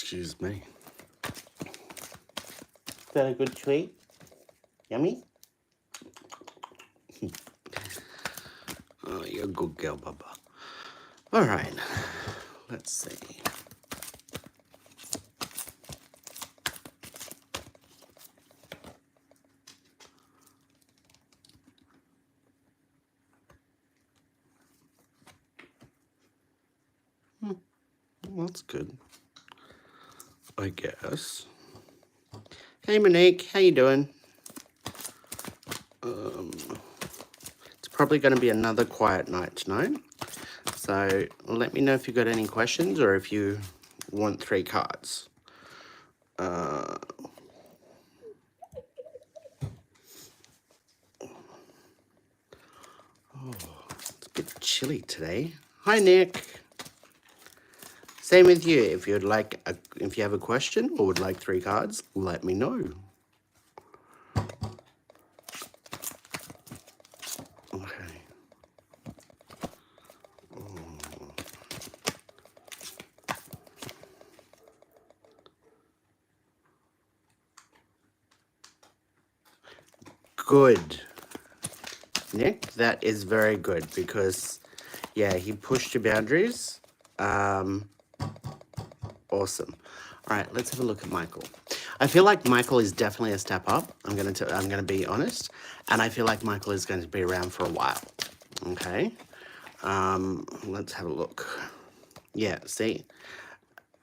Excuse me. Is that a good treat? Yummy? Oh, you're a good girl, Bubba. All right. Let's see. Well, that's good, I guess. Hey, Monique. How you doing? It's probably going to be another quiet night tonight. So let me know if you got any questions or if you want 3 cards. Oh, it's a bit chilly today. Hi, Nick. Same with you. If you'd like, if you have a question or would like 3 cards, let me know. Okay. Good. Nick, that is very good because, yeah, he pushed your boundaries. Awesome. All right, let's have a look at Michael. I feel like Michael is definitely a step up. I'm gonna be honest, and I feel like Michael is going to be around for a while. Okay. Let's have a look. Yeah. See,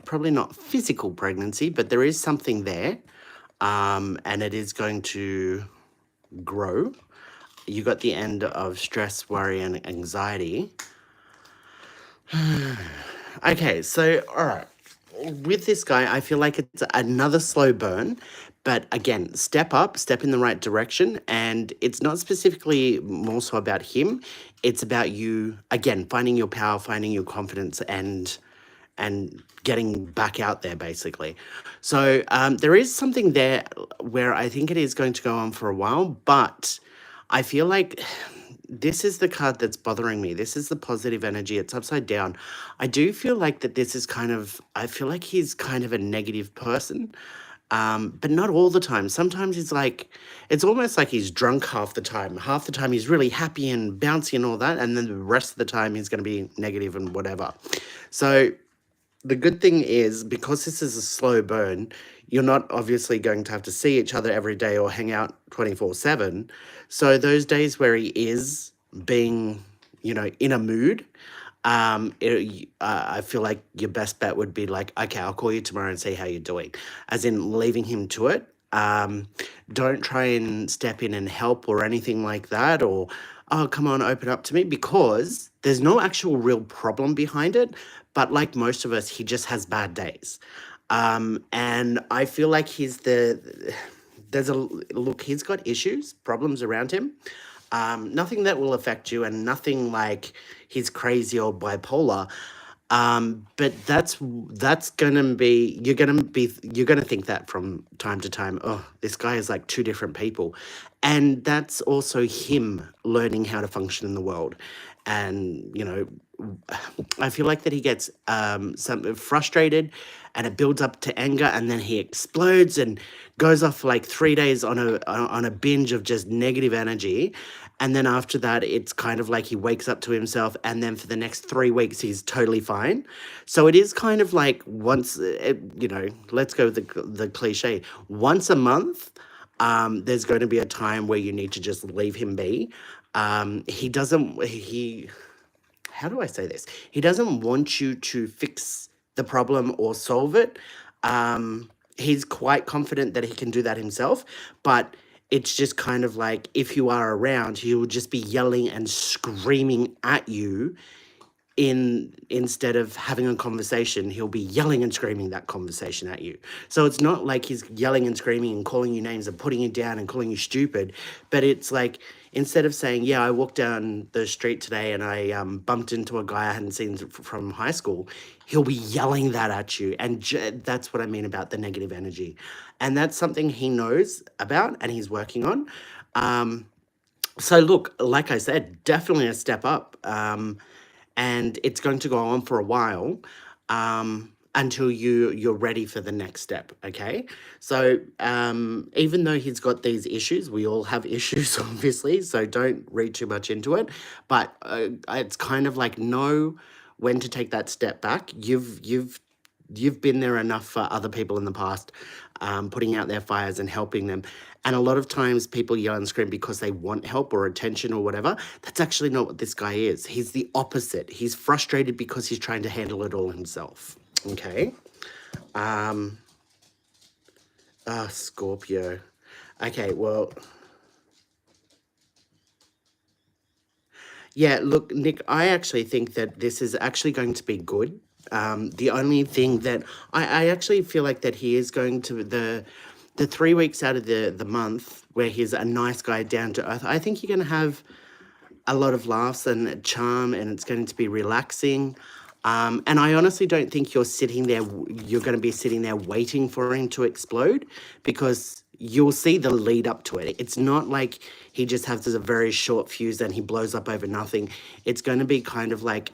probably not physical pregnancy, but there is something there, and it is going to grow. You got the end of stress, worry, and anxiety. Okay, so all right. With this guy, I feel like it's another slow burn, but again, step up, step in the right direction, and it's not specifically more so about him. It's about you again finding your power, finding your confidence, and getting back out there, basically. So there is something there where I think it is going to go on for a while, but I feel like this is the card that's bothering me. This is the positive energy. It's upside down. I do feel like that this is kind of, I feel like he's kind of a negative person, but not all the time. Sometimes it's like, it's almost like he's drunk half the time. Half the time he's really happy and bouncy and all that. And then the rest of the time he's going to be negative and whatever. So the good thing is, because this is a slow burn, you're not obviously going to have to see each other every day or hang out 24/7. So those days where he is being, in a mood, I feel like your best bet would be like, okay, I'll call you tomorrow and see how you're doing, as in leaving him to it. Don't try and step in and help or anything like that, or, oh, come on, open up to me, because there's no actual real problem behind it. But like most of us, he just has bad days. And I feel like he's got issues, problems around him. Nothing that will affect you, and nothing like he's crazy or bipolar. But that's gonna be you're gonna think that from time to time. Oh, this guy is like 2 different people, and that's also him learning how to function in the world. And I feel like that he gets some frustrated, and it builds up to anger, and then he explodes and goes off like 3 days on a binge of just negative energy. And then after that, it's kind of like he wakes up to himself, and then for the next 3 weeks, he's totally fine. So it is kind of like let's go with the cliche. Once a month, there's going to be a time where you need to just leave him be. How do I say this? He doesn't want you to fix the problem or solve it. He's quite confident that he can do that himself, but it's just kind of like, if you are around, he will just be yelling and screaming at you. Instead of having a conversation, he'll be yelling and screaming that conversation at you. So it's not like he's yelling and screaming and calling you names and putting you down and calling you stupid, but it's like, instead of saying, yeah, I walked down the street today and I bumped into a guy I hadn't seen from high school, he'll be yelling that at you. And that's what I mean about the negative energy. And that's something he knows about and he's working on. So look, like I said, definitely a step up. And it's going to go on for a while. until you're ready for the next step. Okay, so even though he's got these issues, we all have issues, obviously, so don't read too much into it, but it's kind of like know when to take that step back. You've been there enough for other people in the past, putting out their fires and helping them. And a lot of times people yell and scream because they want help or attention or whatever. That's actually not what this guy is. He's the opposite. He's frustrated because he's trying to handle it all himself. Okay. Scorpio. Okay, well, yeah, look, Nick, I actually think that this is actually going to be good. The only thing that I actually feel like that he is going to the 3 weeks out of the month where he's a nice guy down to earth, I think you're going to have a lot of laughs and charm, and it's going to be relaxing. And I honestly don't think you're going to be sitting there waiting for him to explode, because you'll see the lead up to it. It's not like he just has a very short fuse and he blows up over nothing. It's going to be kind of like,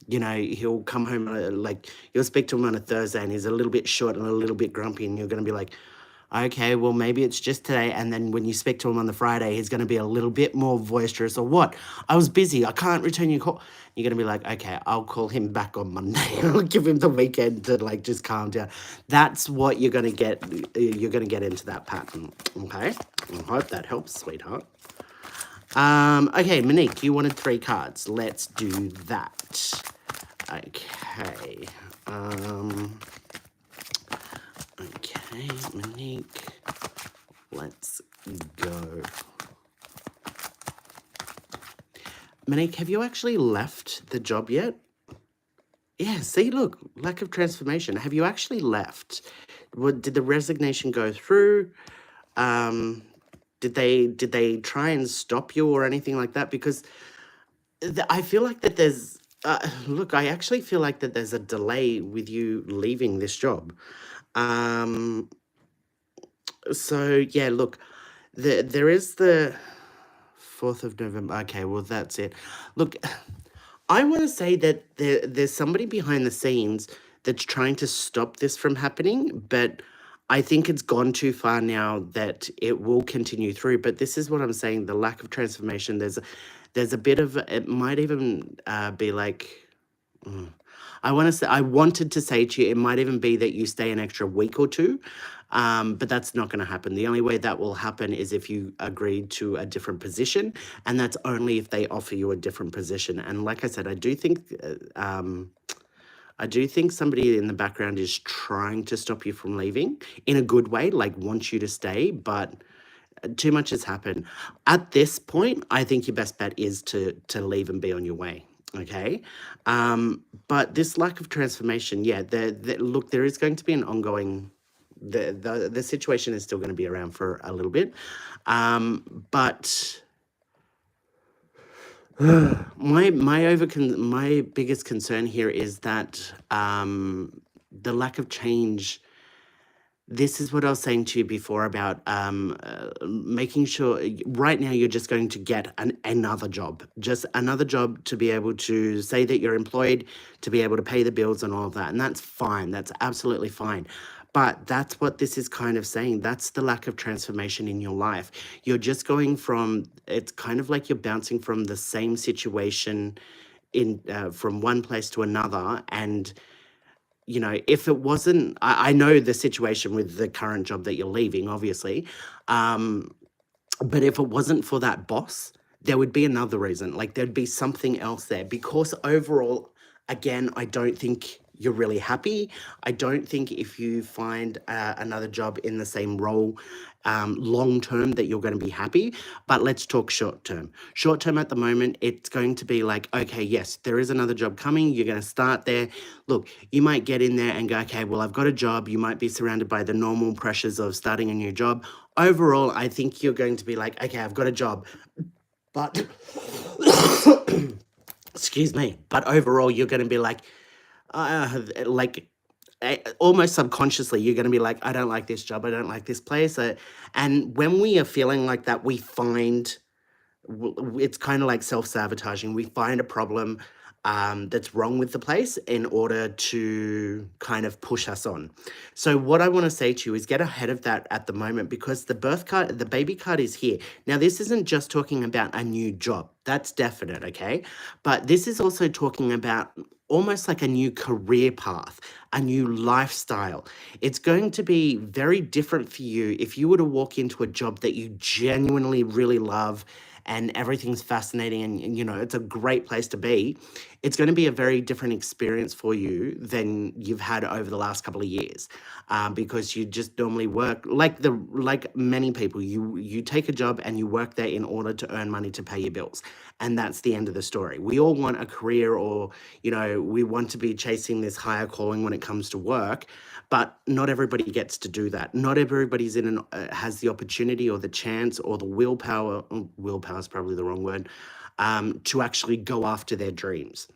he'll come home, like, you'll speak to him on a Thursday and he's a little bit short and a little bit grumpy, and you're going to be like, okay, well, maybe it's just today. And then when you speak to him on the Friday, he's going to be a little bit more boisterous, or what? I was busy. I can't return your call. You're going to be like, okay, I'll call him back on Monday. I'll give him the weekend to like just calm down. That's what you're going to get. You're going to get into that pattern. Okay. I hope that helps, sweetheart. Okay, Monique, you wanted 3 cards. Let's do that. Okay. Okay, Monique, let's go. Monique, have you actually left the job yet? Yeah, see, look, lack of transformation. Have you actually left? Did the resignation go through? Did they try and stop you or anything like that? Because I feel like that there's... look, I actually feel like that there's a delay with you leaving this job. So yeah, look, there is the 4th of November. Okay, well, that's it. Look, I want to say that there's somebody behind the scenes that's trying to stop this from happening, but I think it's gone too far now that it will continue through. But this is what I'm saying, the lack of transformation. There's a bit of, it might even be like... I wanted to say to you, it might even be that you stay an extra week or 2, but that's not going to happen. The only way that will happen is if you agree to a different position, and that's only if they offer you a different position. And like I said, I do think somebody in the background is trying to stop you from leaving in a good way, like wants you to stay, but too much has happened. At this point, I think your best bet is to leave and be on your way. Okay, but this lack of transformation, yeah, look, there is going to be an ongoing... The situation is still going to be around for a little bit, but my biggest concern here is that the lack of change. This is what I was saying to you before about making sure right now you're just going to get another job, just another job to be able to say that you're employed, to be able to pay the bills and all of that. And that's fine. That's absolutely fine. But that's what this is kind of saying. That's the lack of transformation in your life. You're just going from, it's kind of like you're bouncing from the same situation from one place to another. And if it wasn't, I know the situation with the current job that you're leaving, obviously, but if it wasn't for that boss, there would be another reason. Like, there'd be something else there, because overall, again, I don't think you're really happy. I don't think if you find another job in the same role long term that you're going to be happy. But let's talk short term. Short term at the moment, it's going to be like, okay, yes, there is another job coming. You're going to start there. Look, you might get in there and go, okay, well, I've got a job. You might be surrounded by the normal pressures of starting a new job. Overall, I think you're going to be like, okay, I've got a job, but excuse me, but overall, you're going to be like, almost subconsciously, you're going to be like, I don't like this job. I don't like this place. And when we are feeling like that, we find it's kind of like self-sabotaging. We find a problem. that's wrong with the place in order to kind of push us on. So what I want to say to you is get ahead of that at the moment, because the birth card, the baby card is here. Now, this isn't just talking about a new job. That's definite, okay? But this is also talking about almost like a new career path, a new lifestyle. It's going to be very different for you if you were to walk into a job that you genuinely really love and everything's fascinating and you know it's a great place to be. It's going to be a very different experience for you than you've had over the last couple of years, because you just normally work like many people. You take a job and you work there in order to earn money to pay your bills, and that's the end of the story. We all want a career, or you know, we want to be chasing this higher calling when it comes to work. But not everybody gets to do that. Not everybody's has the opportunity or the chance or the willpower. Willpower is probably the wrong word. To actually go after their dreams.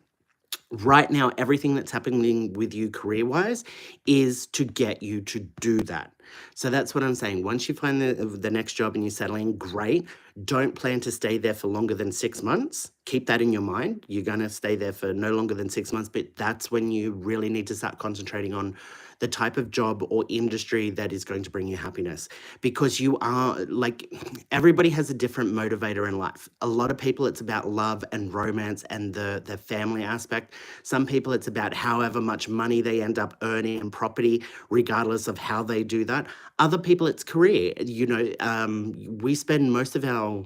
Right now, everything that's happening with you career wise is to get you to do that. So that's what I'm saying. Once you find the next job and you settle in, great. Don't plan to stay there for longer than 6 months. Keep that in your mind. You're going to stay there for no longer than 6 months, but that's when you really need to start concentrating on the type of job or industry that is going to bring you happiness, because you are like, everybody has a different motivator in life. A lot of people, it's about love and romance and the family aspect. Some people, it's about however much money they end up earning and property, regardless of how they do that. Other people, it's career. You know, we spend most of our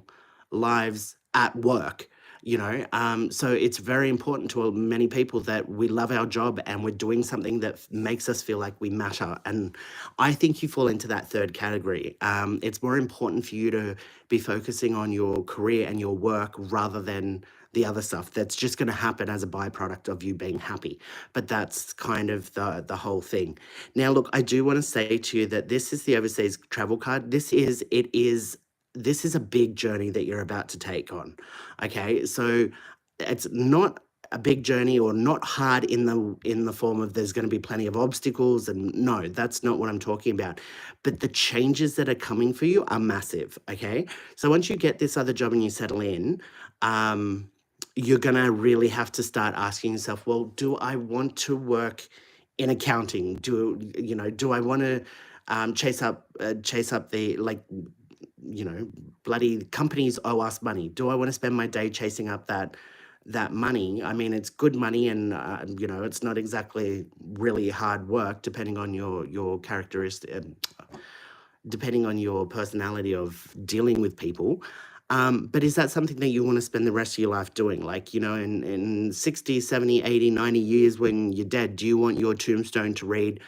lives at work, you know, so it's very important to many people that we love our job and we're doing something that makes us feel like we matter. And I think you fall into that third category. It's more important for you to be focusing on your career and your work rather than the other stuff that's just going to happen as a byproduct of you being happy. But that's kind of the whole thing. Now, look, I do want to say to you that this is the overseas travel card. This is a big journey that you're about to take on. Okay, so it's not a big journey or not hard in the form of there's going to be plenty of obstacles, and no, that's not what I'm talking about. But the changes that are coming for you are massive. Okay, so once you get this other job and you settle in, you're going to really have to start asking yourself, well, do I want to work in accounting? Do I want to chase up the, like, you know, bloody companies owe us money. Do I want to spend my day chasing up that money? I mean, it's good money, and you know, it's not exactly really hard work, depending on your characteristic, depending on your personality of dealing with people. But is that something that you want to spend the rest of your life doing? Like, you know, in 60, 70, 80, 90 years when you're dead, do you want your tombstone to read,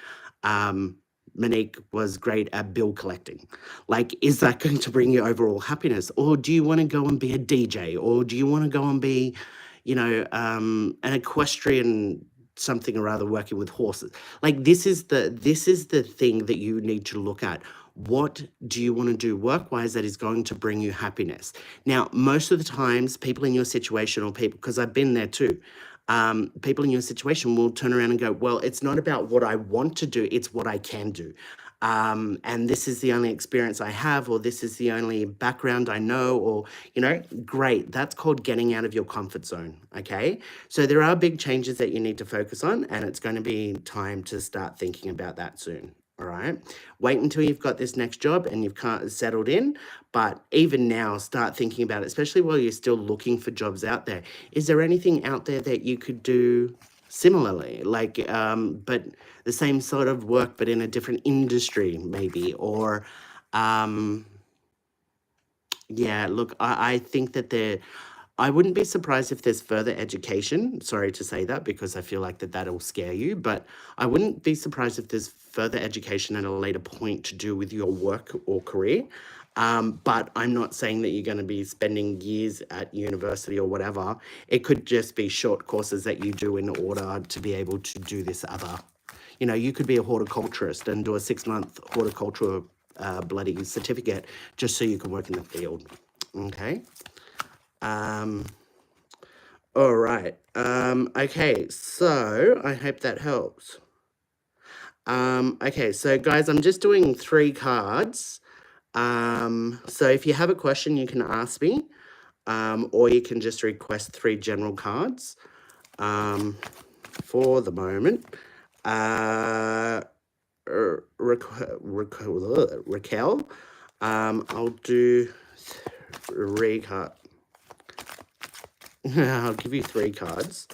Monique was great at bill collecting? Like, is that going to bring you overall happiness? Or do you want to go and be a DJ? Or do you want to go and be, you know, an equestrian something or other, working with horses? Like, this is the thing that you need to look at. What do you want to do work-wise that is going to bring you happiness? Now, most of the times, people in your situation, or people, because I've been there too, people in your situation will turn around and go, well, it's not about what I want to do, it's what I can do. And this is the only experience I have, or this is the only background I know, or, you know, great. That's called getting out of your comfort zone, okay? So there are big changes that you need to focus on, and it's going to be time to start thinking about that soon. All right. Wait until you've got this next job and you've settled in. But even now, start thinking about it, especially while you're still looking for jobs out there. Is there anything out there that you could do similarly, like, but the same sort of work, but in a different industry, maybe? Or, yeah, look, I think that I wouldn't be surprised if there's further education. Sorry to say that, because I feel like that'll scare you, but I wouldn't be surprised if there's further education at a later point to do with your work or career. But I'm not saying that you're going to be spending years at university or whatever. It could just be short courses that you do in order to be able to do this other. You know, you could be a horticulturist and do a 6-month horticulture bloody certificate just so you can work in the field. Okay. All right. Okay, so I hope that helps. Okay, so guys, I'm just doing 3 cards. So if you have a question, you can ask me, or you can just request 3 general cards. for the moment. Raquel, I'll do 3 cards. I'll give you 3 cards.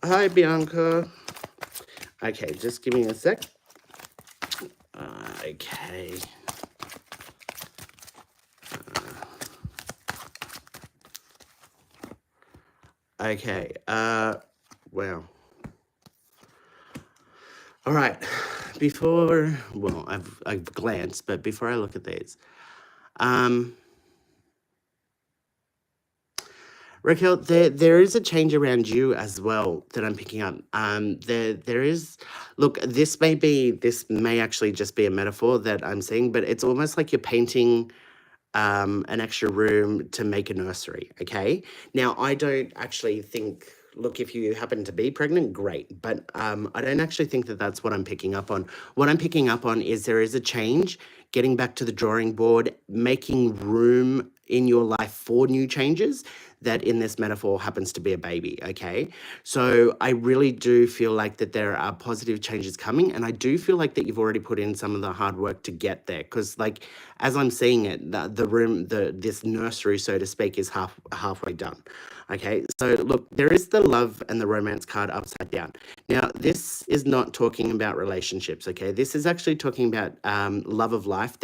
Hi, Bianca. Okay, just give me a sec. Okay. Okay. Wow. All right. I've glanced, but before I look at these, Raquel, there is a change around you as well that I'm picking up. There is, look, this may actually just be a metaphor that I'm seeing, but it's almost like you're painting an extra room to make a nursery. Okay. Now, I don't actually think. Look, if you happen to be pregnant, great. But I don't actually think that that's what I'm picking up on. What I'm picking up on is there is a change, getting back to the drawing board, making room in your life for new changes. That in this metaphor happens to be a baby. Okay. So I really do feel like that there are positive changes coming. And I do feel like that you've already put in some of the hard work to get there. Because, like, as I'm seeing it, the room, this nursery, so to speak, is halfway done. Okay, so look, there is the love and the romance card upside down. Now, this is not talking about relationships. Okay, this is actually talking about love of life.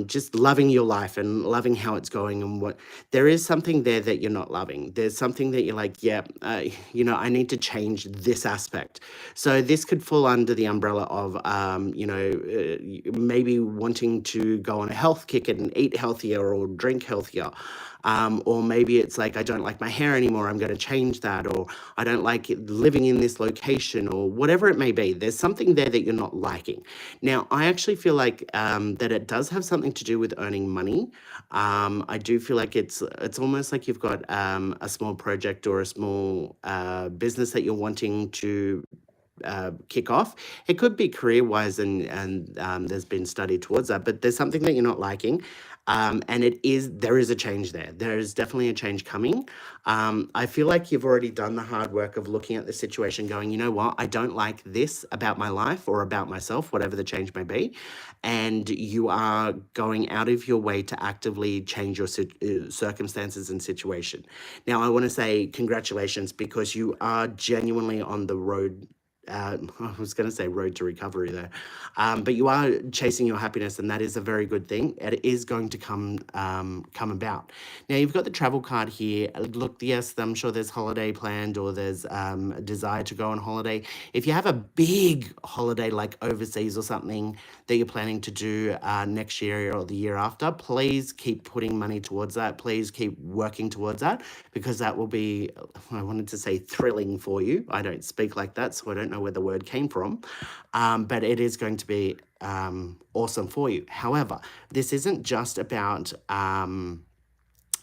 Just loving your life and loving how it's going and what there is something there that you're not loving. There's something that you're like, yeah, I need to change this aspect. So this could fall under the umbrella of, maybe wanting to go on a health kick and eat healthier or drink healthier. Or maybe it's like, I don't like my hair anymore, I'm going to change that. Or I don't like living in this location, or whatever it may be. There's something there that you're not liking. Now, I actually feel like that it does have something to do with earning money. I do feel like it's almost like you've got a small project or a small business that you're wanting to kick off. It could be career-wise, and there's been study towards that, but there's something that you're not liking. And there is a change there. There is definitely a change coming. I feel like you've already done the hard work of looking at the situation, going, you know what, I don't like this about my life or about myself, whatever the change may be. And you are going out of your way to actively change your circumstances and situation. Now, I want to say congratulations, because you are genuinely on the road. I was going to say road to recovery there, but you are chasing your happiness, and that is a very good thing. It is going to come about. Now, you've got the travel card here. Look, yes, I'm sure there's holiday planned, or there's a desire to go on holiday. If you have a big holiday like overseas or something that you're planning to do next year or the year after, please keep putting money towards that. Please keep working towards that, because that will be, I wanted to say thrilling for you. I don't speak like that, so I don't know where the word came from, but it is going to be awesome for you. However, this isn't just about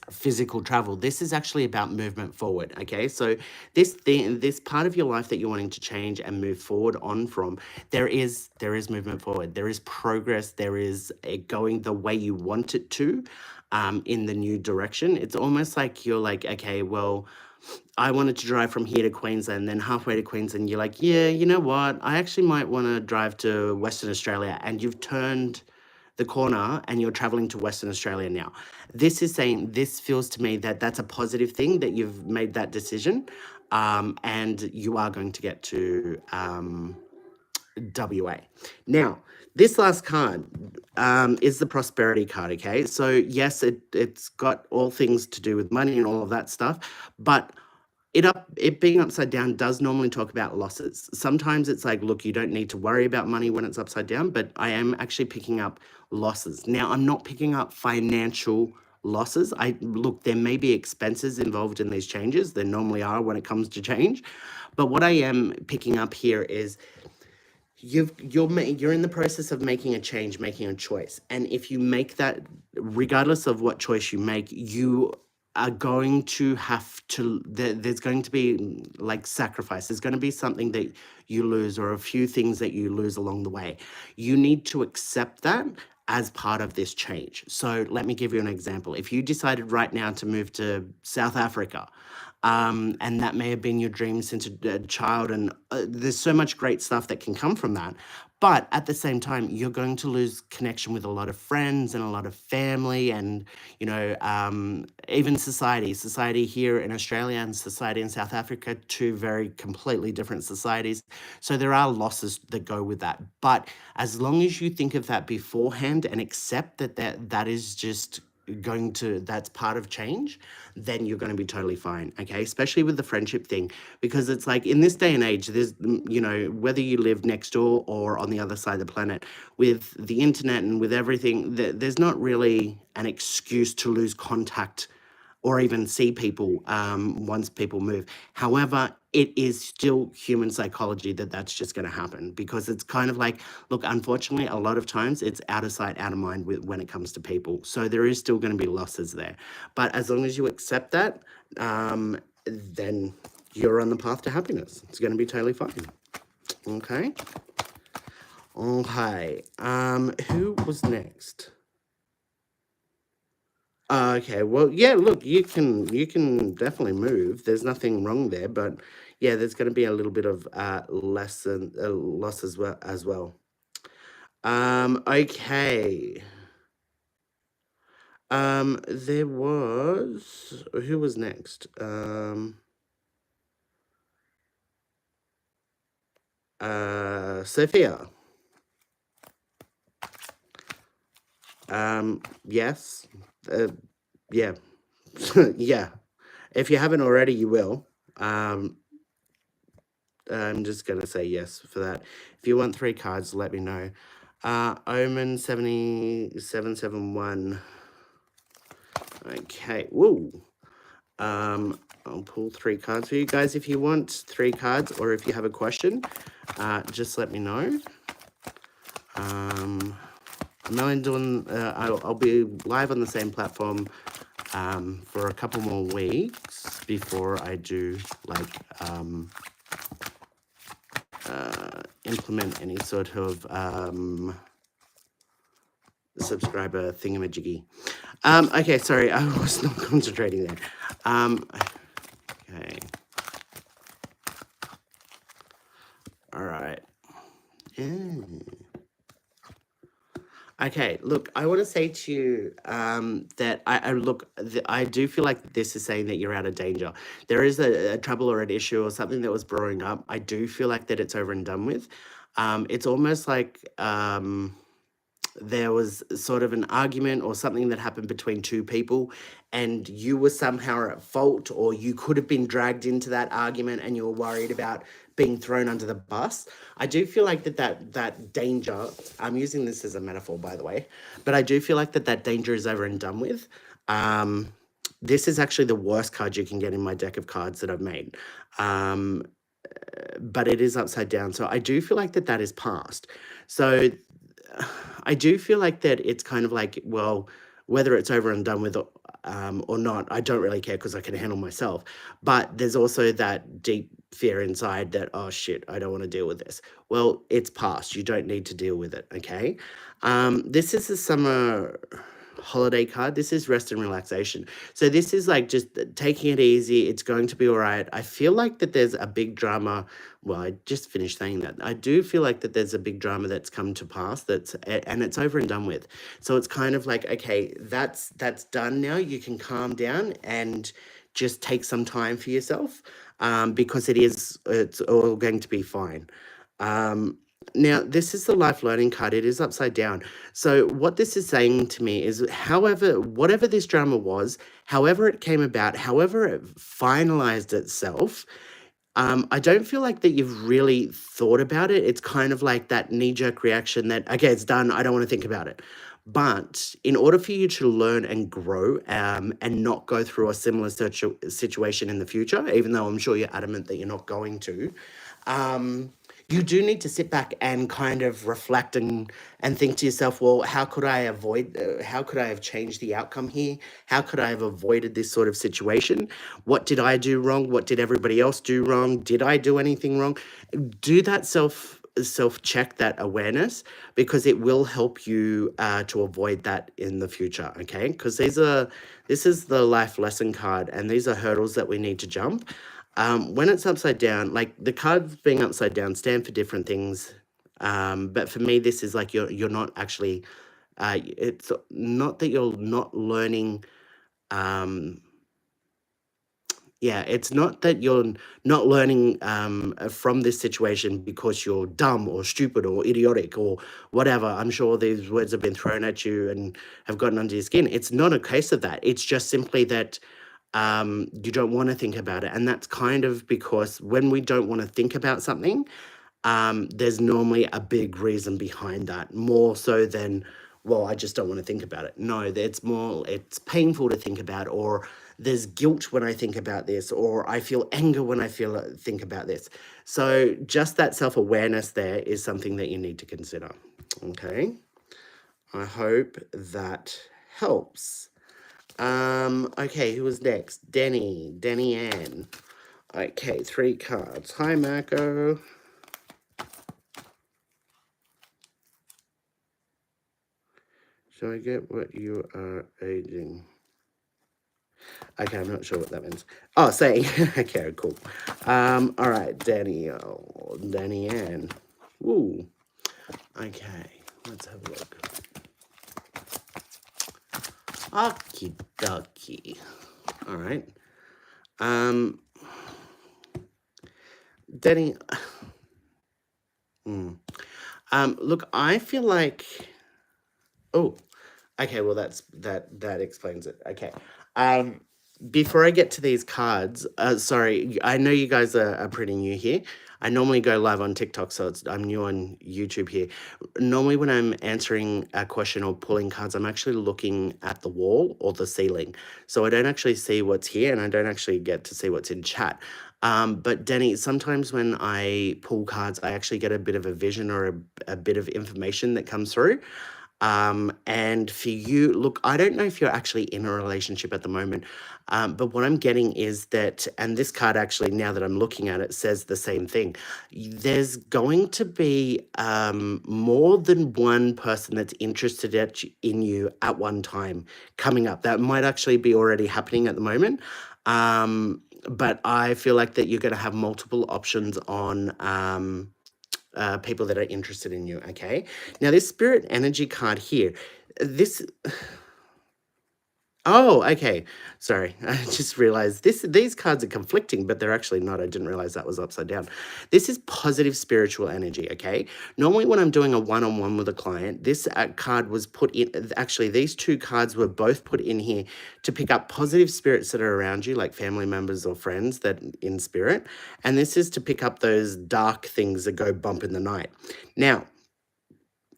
physical travel. This is actually about movement forward. Okay, so this part of your life that you're wanting to change and move forward on from, there is movement forward. There is progress. There is it going the way you want it to, in the new direction. It's almost like you're like, okay, well, I wanted to drive from here to Queensland, then halfway to Queensland, you're like, yeah, you know what? I actually might want to drive to Western Australia. And you've turned the corner and you're traveling to Western Australia now. This feels to me that that's a positive thing, that you've made that decision. And you are going to get to WA. Now, this last card is the prosperity card, okay? So yes, it's got all things to do with money and all of that stuff, but it being upside down does normally talk about losses. Sometimes it's like, look, you don't need to worry about money when it's upside down, but I am actually picking up losses. Now, I'm not picking up financial losses. Look, there may be expenses involved in these changes. There normally are when it comes to change. But what I am picking up here is you're in the process of making a change, making a choice. And if you make that, regardless of what choice you make, you are going to have to, there's going to be like sacrifice. There's going to be something that you lose, or a few things that you lose along the way. You need to accept that, as part of this change. So let me give you an example. If you decided right now to move to South Africa, and that may have been your dream since a child, and there's so much great stuff that can come from that. But at the same time, you're going to lose connection with a lot of friends and a lot of family, and even society. Society here in Australia and society in South Africa, two very completely different societies. So there are losses that go with that. But as long as you think of that beforehand and accept that is just that's part of change, then you're going to be totally fine. Okay, especially with the friendship thing, because it's like in this day and age, there's whether you live next door or on the other side of the planet, with the internet and with everything, there's not really an excuse to lose contact or even see people once people move. However, it is still human psychology that's just going to happen, because it's kind of like, look, unfortunately, a lot of times it's out of sight, out of mind when it comes to people. So there is still going to be losses there. But as long as you accept that, then you're on the path to happiness. It's going to be totally fine. Okay. Okay. Who was next? Okay, well, yeah, look, you can definitely move. There's nothing wrong there, but yeah, there's going to be a little bit of loss as well. Okay. There was who was next? Sophia. Yes. Yeah. Yeah. If you haven't already, you will. I'm just gonna say yes for that. If you want 3 cards, let me know. Omen 7771. Okay. Woo. I'll pull 3 cards for you guys. If you want 3 cards, or if you have a question, just let me know. I'm only doing. I'll be live on the same platform for a couple more weeks before I do implement any sort of subscriber thingamajiggy. Okay, sorry, I was not concentrating there. Okay. All right. Yeah. Okay, look, I want to say to you that I do feel like this is saying that you're out of danger. There is a trouble or an issue or something that was brewing up. I do feel like that it's over and done with. It's almost like there was sort of an argument or something that happened between 2 people, and you were somehow at fault, or you could have been dragged into that argument, and you were worried about being thrown under the bus. I do feel like that danger, I'm using this as a metaphor, by the way, but I do feel like that danger is over and done with. This is actually the worst card you can get in my deck of cards that I've made. But it is upside down. So I do feel like that is past. So I do feel like that it's kind of like, well, whether it's over and done with or not, I don't really care, because I can handle myself. But there's also that deep fear inside that, oh shit, I don't want to deal with this. Well, it's past. You don't need to deal with it, okay? This is the summer holiday card. This is rest and relaxation. So this is like just taking it easy. It's going to be all right. I feel like that there's a big drama. Well, I just finished saying that. I do feel like that there's a big drama that's come to pass, and it's over and done with. So it's kind of like, okay, that's done now. You can calm down and just take some time for yourself, because it's all going to be fine. Now, this is the life learning card. It is upside down. So what this is saying to me is, whatever this drama was, however it came about, however it finalized itself, I don't feel like that you've really thought about it. It's kind of like that knee-jerk reaction that, okay, it's done, I don't want to think about it. But in order for you to learn and grow, and not go through a similar situation in the future, even though I'm sure you're adamant that you're not going to, you do need to sit back and kind of reflect and think to yourself, well, how could I have changed the outcome here? How could I have avoided this sort of situation? What did I do wrong? What did everybody else do wrong? Did I do anything wrong? Do that self self-check that awareness, because it will help you to avoid that in the future, okay? Because this is the life lesson card, and these are hurdles that we need to jump. When it's upside down, like the cards being upside down stand for different things. But for me, this is like you're not actually, it's not that you're not learning, um, yeah, it's not that you're not learning from this situation because you're dumb or stupid or idiotic or whatever. I'm sure these words have been thrown at you and have gotten under your skin. It's not a case of that. It's just simply that you don't want to think about it. And that's kind of because when we don't want to think about something, there's normally a big reason behind that, more so than, well, I just don't want to think about it. No, it's more, it's painful to think about, or there's guilt when I think about this, or I feel anger when I think about this. So just that self-awareness there is something that you need to consider. Okay. I hope that helps. Okay, who was next? Denny Ann. Okay, 3 cards. Hi, Marco. So I get what you are aging. Okay, I'm not sure what that means. Oh, saying. Okay, cool. All right, Danny Ann. Ooh. Okay, let's have a look. Okie dokie. All right. Danny. Look, I feel like. Oh, okay. Well, that explains it. Okay. Before I get to these cards, sorry, I know you guys are pretty new here. I normally go live on TikTok, so I'm new on YouTube here. Normally, when I'm answering a question or pulling cards, I'm actually looking at the wall or the ceiling, so I don't actually see what's here, and I don't actually get to see what's in chat. But Denny, sometimes when I pull cards, I actually get a bit of a vision or a bit of information that comes through. And for you, look, I don't know if you're actually in a relationship at the moment, but what I'm getting is that, and this card actually, now that I'm looking at it, says the same thing. There's going to be more than one person that's interested in you at one time coming up. That might actually be already happening at the moment. But I feel like that you're going to have multiple options on people that are interested in you, okay? Now, this spirit energy card here, this... Oh, okay. Sorry, I just realized these cards are conflicting, but they're actually not. I didn't realize that was upside down. This is positive spiritual energy, okay? Normally when I'm doing a one-on-one with a client, this card was put in, actually these 2 cards were both put in here to pick up positive spirits that are around you, like family members or friends that in spirit, and this is to pick up those dark things that go bump in the night. Now,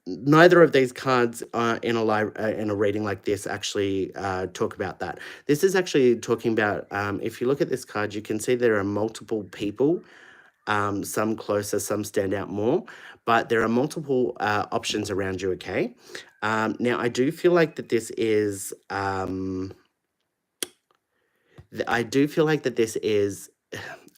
neither of these cards in a reading like this actually talk about that. This is actually talking about, if you look at this card, you can see there are multiple people, some closer, some stand out more, but there are multiple options around you, okay? Now, I do feel like that this is... I do feel like that this is...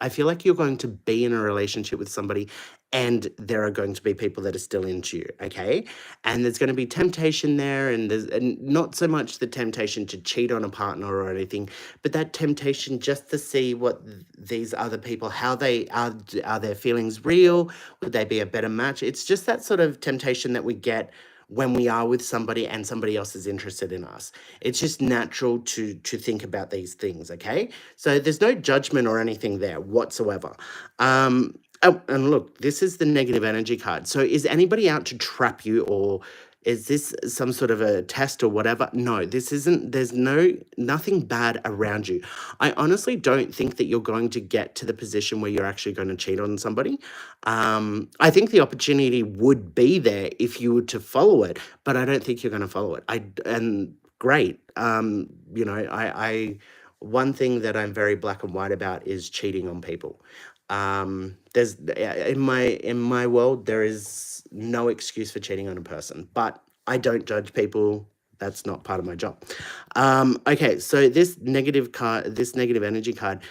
I feel like you're going to be in a relationship with somebody and there are going to be people that are still into you, okay? And there's going to be temptation there, and there's not so much the temptation to cheat on a partner or anything, but that temptation just to see what these other people, how they are their feelings real? Would they be a better match? It's just that sort of temptation that we get when we are with somebody and somebody else is interested in us. It's just natural to think about these things, okay? So there's no judgment or anything there whatsoever. Oh, and look, this is the negative energy card. So is anybody out to trap you, or is this some sort of a test or whatever? No, this isn't. There's nothing bad around you. I honestly don't think that you're going to get to the position where you're actually going to cheat on somebody. I think the opportunity would be there if you were to follow it, but I don't think you're going to follow it. And great. I one thing that I'm very black and white about is cheating on people. There's in my world there is no excuse for cheating on a person, but I don't judge people. That's not part of my job. Okay, so this negative energy card,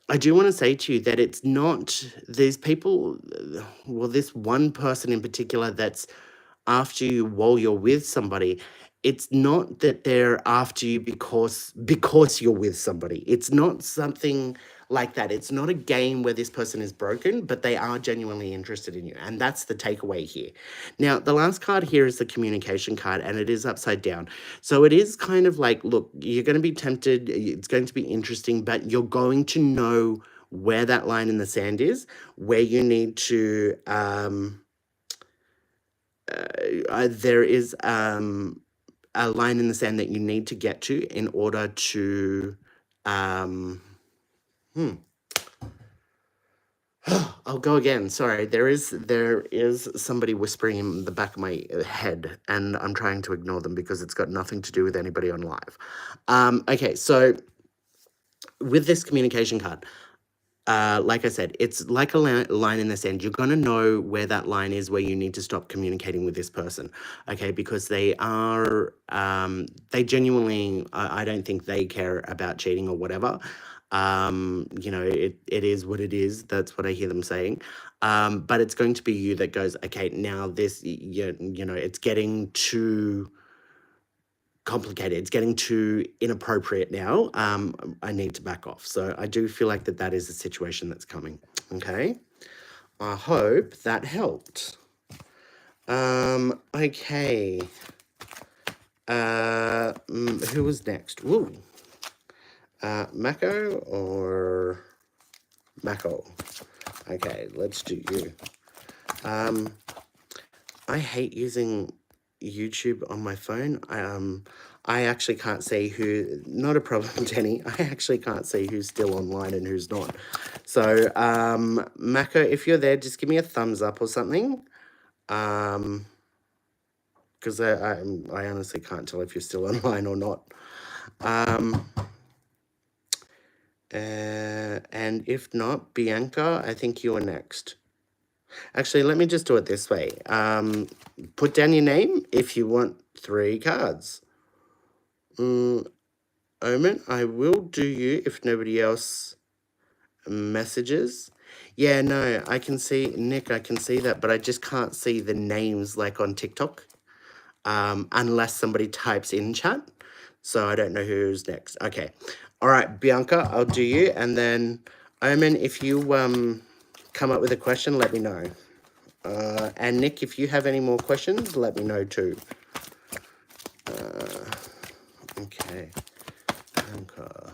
I do want to say to you that it's not these people, well, this one person in particular that's after you while you're with somebody. It's not that they're after you because you're with somebody. It's not something like that. It's not a game where this person is broken, but they are genuinely interested in you. And that's the takeaway here. Now, the last card here is the communication card, and it is upside down. So it is kind of like, look, you're going to be tempted, it's going to be interesting, but you're going to know where that line in the sand is, where you need to there is a line in the sand that you need to get to in order to hmm. I'll go again. Sorry, there is somebody whispering in the back of my head, and I'm trying to ignore them because it's got nothing to do with anybody on live. Okay, so with this communication card, like I said, it's like a line in the sand. You're going to know where that line is where you need to stop communicating with this person, okay? Because they genuinely, I don't think they care about cheating or whatever. It is what it is. That's what I hear them saying. But it's going to be you that goes, okay, now it's getting too complicated. It's getting too inappropriate now. I need to back off. So I do feel like that is a situation that's coming. Okay. I hope that helped. Okay. Who was next? Woo. Mako or Mako? Okay, let's do you. I hate using YouTube on my phone. I actually can't see who, not a problem, Denny. I actually can't see who's still online and who's not. So, Mako, if you're there, just give me a thumbs up or something. Because I honestly can't tell if you're still online or not. And if not, Bianca, I think you are next. Actually, let me just do it this way. Put down your name if you want 3 cards. Omen, I will do you if nobody else messages. Yeah, no, I can see, Nick, I can see that, but I just can't see the names like on TikTok, unless somebody types in chat. So I don't know who's next. Okay. All right, Bianca, I'll do you. And then, Omen, if you come up with a question, let me know. And Nick, if you have any more questions, let me know too. Okay. Bianca.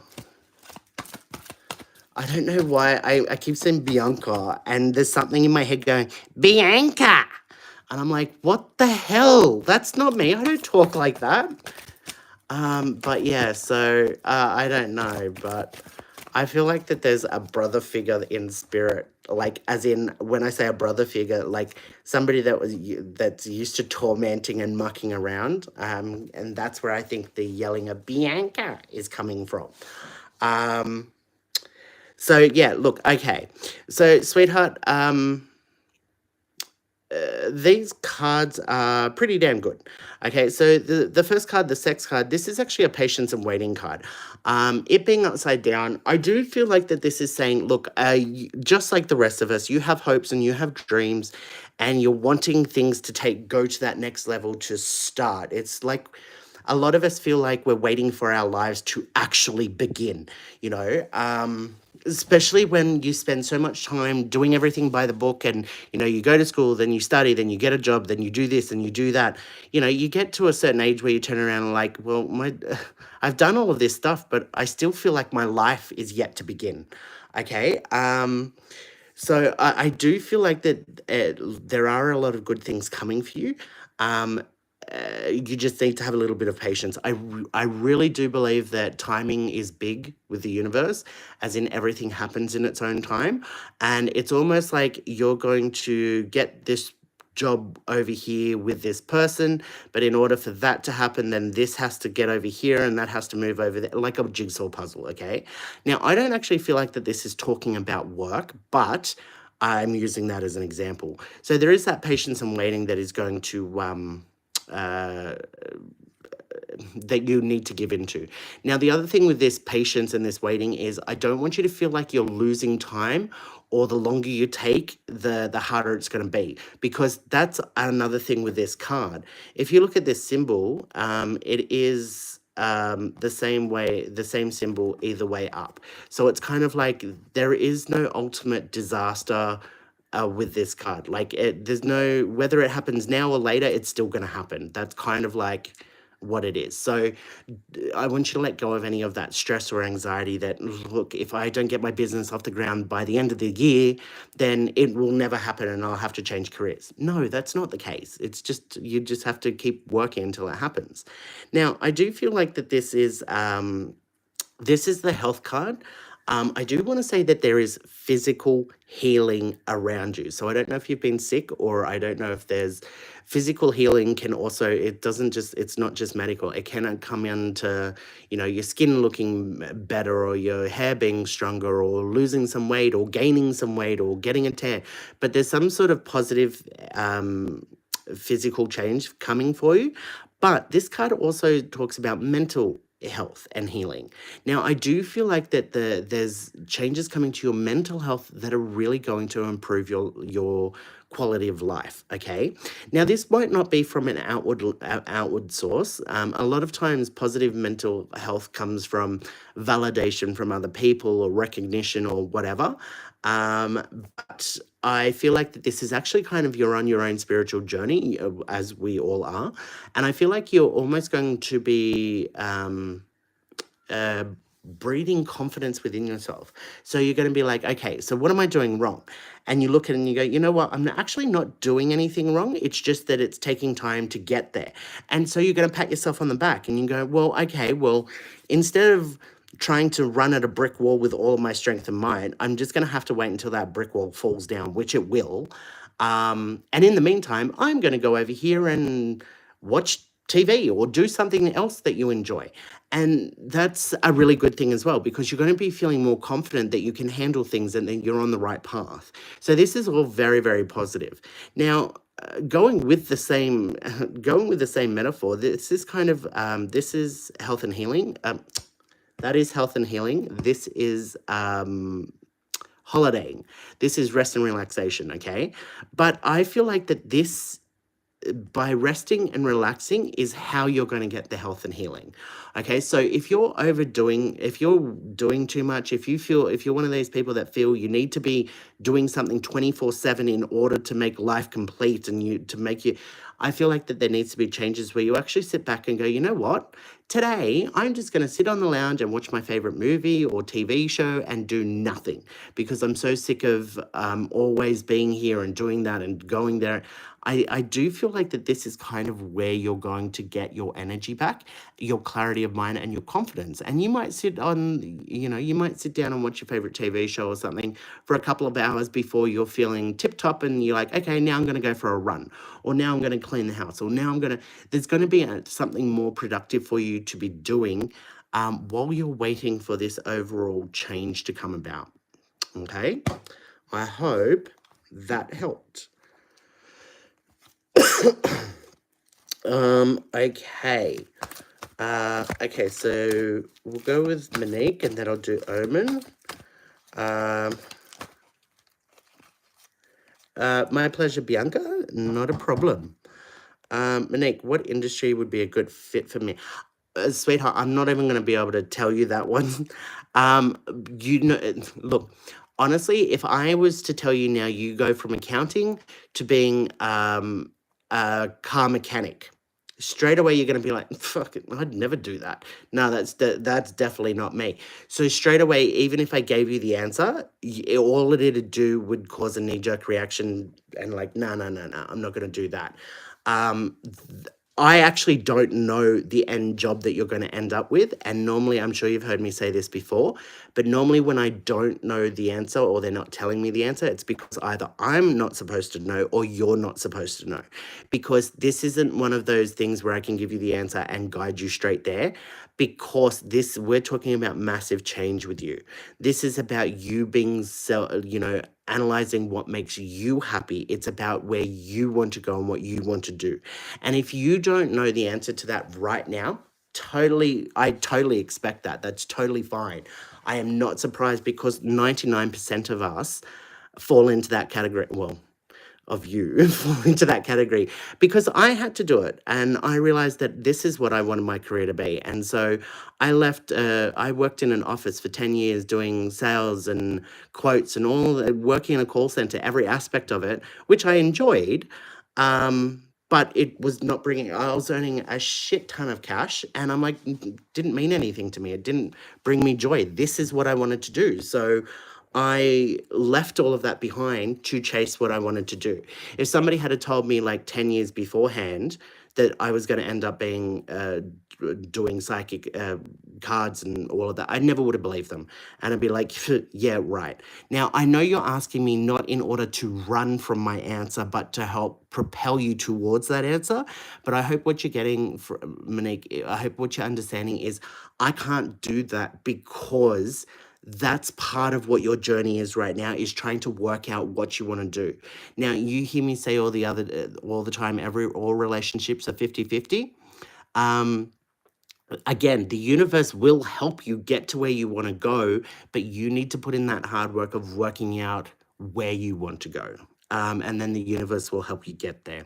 I don't know why I keep saying Bianca, and there's something in my head going, Bianca! And I'm like, what the hell? That's not me. I don't talk like that. But yeah, so I don't know, but I feel like that there's a brother figure in spirit, like as in when I say a brother figure, like somebody that's used to tormenting and mucking around, and that's where I think the yelling of Bianca is coming from. So yeah, look, okay, so sweetheart, these cards are pretty damn good. Okay, so the first card, the sex card, this is actually a patience and waiting card. It being upside down, I do feel like that this is saying, look, just like the rest of us, you have hopes and you have dreams, and you're wanting things to go to that next level to start. It's like a lot of us feel like we're waiting for our lives to actually begin, especially when you spend so much time doing everything by the book, and you go to school, then you study, then you get a job, then you do this and you do that. You get to a certain age where you turn around and like, well, I've done all of this stuff, but I still feel like my life is yet to begin. Okay. So I do feel like that there are a lot of good things coming for you. You just need to have a little bit of patience. I really do believe that timing is big with the universe, as in everything happens in its own time. And it's almost like you're going to get this job over here with this person, but in order for that to happen, then this has to get over here and that has to move over there, like a jigsaw puzzle, okay? Now, I don't actually feel like that this is talking about work, but I'm using that as an example. So there is that patience and waiting that is going to that you need to give into. Now, the other thing with this patience and this waiting is I don't want you to feel like you're losing time, or the longer you take, the harder it's going to be, because that's another thing with this card. If you look at this symbol, it is the same way, the same symbol either way up. So it's kind of like there is no ultimate disaster with this card. Like there's no, whether it happens now or later, it's still going to happen. That's kind of like what it is. So I want you to let go of any of that stress or anxiety that, look, if I don't get my business off the ground by the end of the year, then it will never happen and I'll have to change careers. No, that's not the case. It's just, you just have to keep working until it happens. Now, I do feel like that this is the health card. I do want to say that there is physical healing around you. So I don't know if you've been sick, or I don't know if there's physical healing can also, it doesn't just, it's not just medical. It can come into, your skin looking better, or your hair being stronger, or losing some weight, or gaining some weight, or getting a tan. But there's some sort of positive physical change coming for you. But this card also talks about mental health and healing. Now, I do feel like that there's changes coming to your mental health that are really going to improve your quality of life. Okay. Now, this might not be from an outward source. A lot of times, positive mental health comes from validation from other people, or recognition, or whatever. But I feel like that this is actually kind of, you're on your own spiritual journey, as we all are. And I feel like you're almost going to be uh, breeding confidence within yourself. So you're going to be like, okay, so what am I doing wrong? And you look at it and you go, you know what? I'm actually not doing anything wrong. It's just that it's taking time to get there. And so you're going to pat yourself on the back and you go, well, okay, well, instead of trying to run at a brick wall with all of my strength and might, I'm just going to have to wait until that brick wall falls down, which it will. And in the meantime, I'm going to go over here and watch TV or do something else that you enjoy. And that's a really good thing as well, because you're going to be feeling more confident that you can handle things and that you're on the right path. So this is all very, very positive. Now, going with the same metaphor, this is kind of this is health and healing. That is health and healing. This is holidaying. This is rest and relaxation, okay? But I feel like that this, by resting and relaxing, is how you're going to get the health and healing. Okay, so if you're doing too much, if you're one of these people that feel you need to be doing something 24/7 in order to make life complete, and I feel like that there needs to be changes where you actually sit back and go, you know what? Today, I'm just going to sit on the lounge and watch my favorite movie or TV show and do nothing, because I'm so sick of always being here and doing that and going there. I do feel like that this is kind of where you're going to get your energy back, your clarity of mind, and your confidence. And you might sit down and watch your favorite TV show or something for a couple of hours before you're feeling tip top, and you're like, okay, now I'm going to go for a run, or now I'm going to clean the house, or now there's going to be something more productive for you to be doing while you're waiting for this overall change to come about. Okay, I hope that helped. Okay. Okay, so we'll go with Monique, and then I'll do Omen. My pleasure, Bianca. Not a problem. Monique, what industry would be a good fit for me? Sweetheart, I'm not even going to be able to tell you that one. Look, honestly, if I was to tell you now, you go from accounting to being a car mechanic, straight away you're going to be like, fuck it, I'd never do that. No, that's definitely not me. So straight away, even if I gave you the answer, all it'd do would cause a knee-jerk reaction, and like, no, I'm not going to do that. I actually don't know the end job that you're going to end up with. And normally, I'm sure you've heard me say this before, but normally when I don't know the answer, or they're not telling me the answer, it's because either I'm not supposed to know or you're not supposed to know. Because this isn't one of those things where I can give you the answer and guide you straight there. Because we're talking about massive change with you. This is about you being analyzing what makes you happy. It's about where you want to go and what you want to do. And if you don't know the answer to that right now, I totally expect that. That's totally fine. I am not surprised because 99% of us fall into that category. Well, of you fall into that category because I had to do it and I realized that this is what I wanted my career to be. And so I worked in an office for 10 years doing sales and quotes and working in a call center, every aspect of it, which I enjoyed. But it was not bringing, I was earning a shit ton of cash and I'm like, didn't mean anything to me. It didn't bring me joy. This is what I wanted to do. So I left all of that behind to chase what I wanted to do. If somebody had told me like 10 years beforehand that I was going to end up being doing psychic cards and all of that, I never would have believed them. And I'd be like, yeah, right. Now, I know you're asking me not in order to run from my answer, but to help propel you towards that answer. But I hope what you're getting, Monique, I hope what you're understanding is I can't do that because that's part of what your journey is right now, is trying to work out what you want to do. Now, you hear me say all the time, all relationships are 50-50. um Again, the universe will help you get to where you want to go, but you need to put in that hard work of working out where you want to go. And then the universe will help you get there.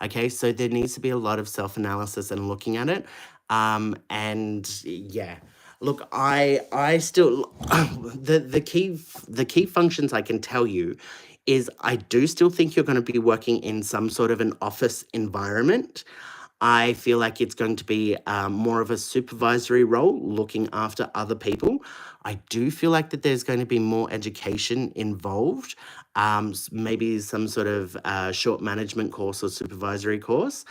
Okay, so there needs to be a lot of self analysis and looking at it. And yeah, look, I still the key functions I can tell you is I do still think you're going to be working in some sort of an office environment. I feel like it's going to be more of a supervisory role, looking after other people. I do feel like that there's going to be more education involved, maybe some sort of short management course or supervisory course.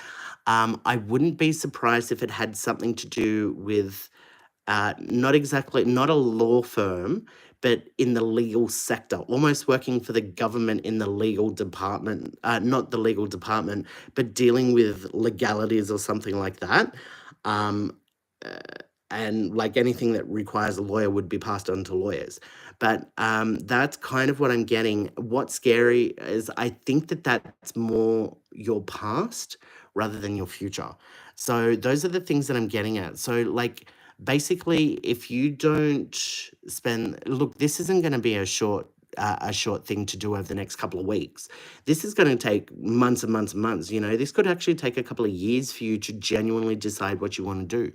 I wouldn't be surprised if it had something to do with not a law firm, but in the legal sector, almost working for the government in the legal department, not the legal department, but dealing with legalities or something like that. Um, uh, and like anything that requires a lawyer would be passed on to lawyers. But that's kind of what I'm getting. What's scary is I think that that's more your past rather than your future. So those are the things that I'm getting at. So like basically, if you don't look, this isn't going to be a short thing to do over the next couple of weeks. This is going to take months and months and months. This could actually take a couple of years for you to genuinely decide what you want to do.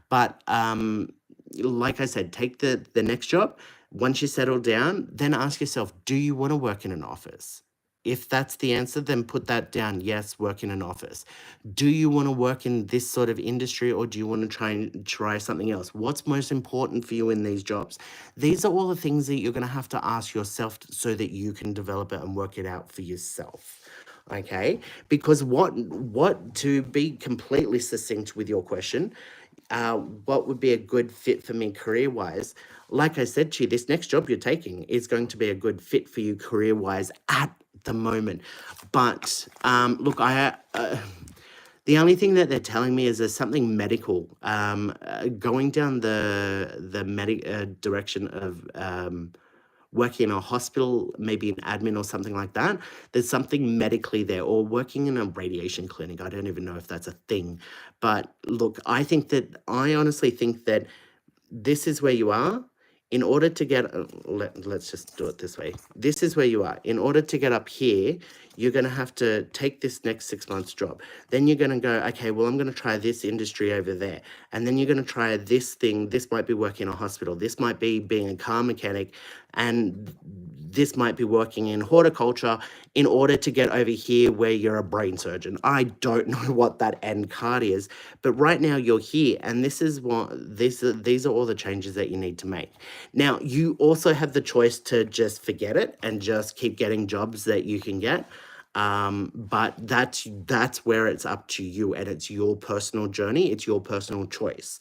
But like I said, take the next job. Once you settle down, then ask yourself, do you want to work in an office? If that's the answer, then put that down. Yes, work in an office. Do you want to work in this sort of industry, or do you want to try something else? What's most important for you in these jobs? These are all the things that you're going to have to ask yourself so that you can develop it and work it out for yourself. Okay? Because what to be completely succinct with your question, what would be a good fit for me career wise? Like I said to you, this next job you're taking is going to be a good fit for you career wise at the moment. But look, the only thing that they're telling me is there's something medical, going down the direction of working in a hospital, maybe an admin or something like that. There's something medically there, or working in a radiation clinic. I don't even know if that's a thing. But look, I honestly think that this is where you are. In order to get, let's just do it this way. This is where you are. In order to get up here, you're going to have to take this next 6 months job. Then you're going to go, okay, well, I'm going to try this industry over there. And then you're going to try this thing. This might be working in a hospital. This might be being a car mechanic. And this might be working in horticulture in order to get over here where you're a brain surgeon. I don't know what that end card is, but right now you're here, and these are all the changes that you need to make. Now, you also have the choice to just forget it and just keep getting jobs that you can get. But that's where it's up to you, and it's your personal journey. It's your personal choice.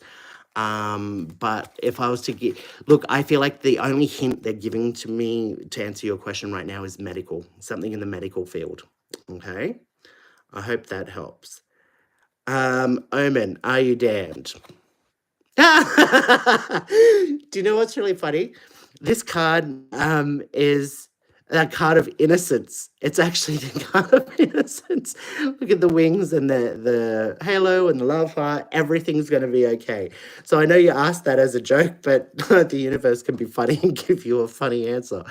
But if I was to look, I feel like the only hint they're giving to me to answer your question right now is medical, something in the medical field. Okay. I hope that helps. Omen, are you damned? Do you know what's really funny? This card is that card of innocence. It's actually the card of innocence. Look at the wings and the halo and the love heart. Everything's going to be okay. So I know you asked that as a joke, but the universe can be funny and give you a funny answer.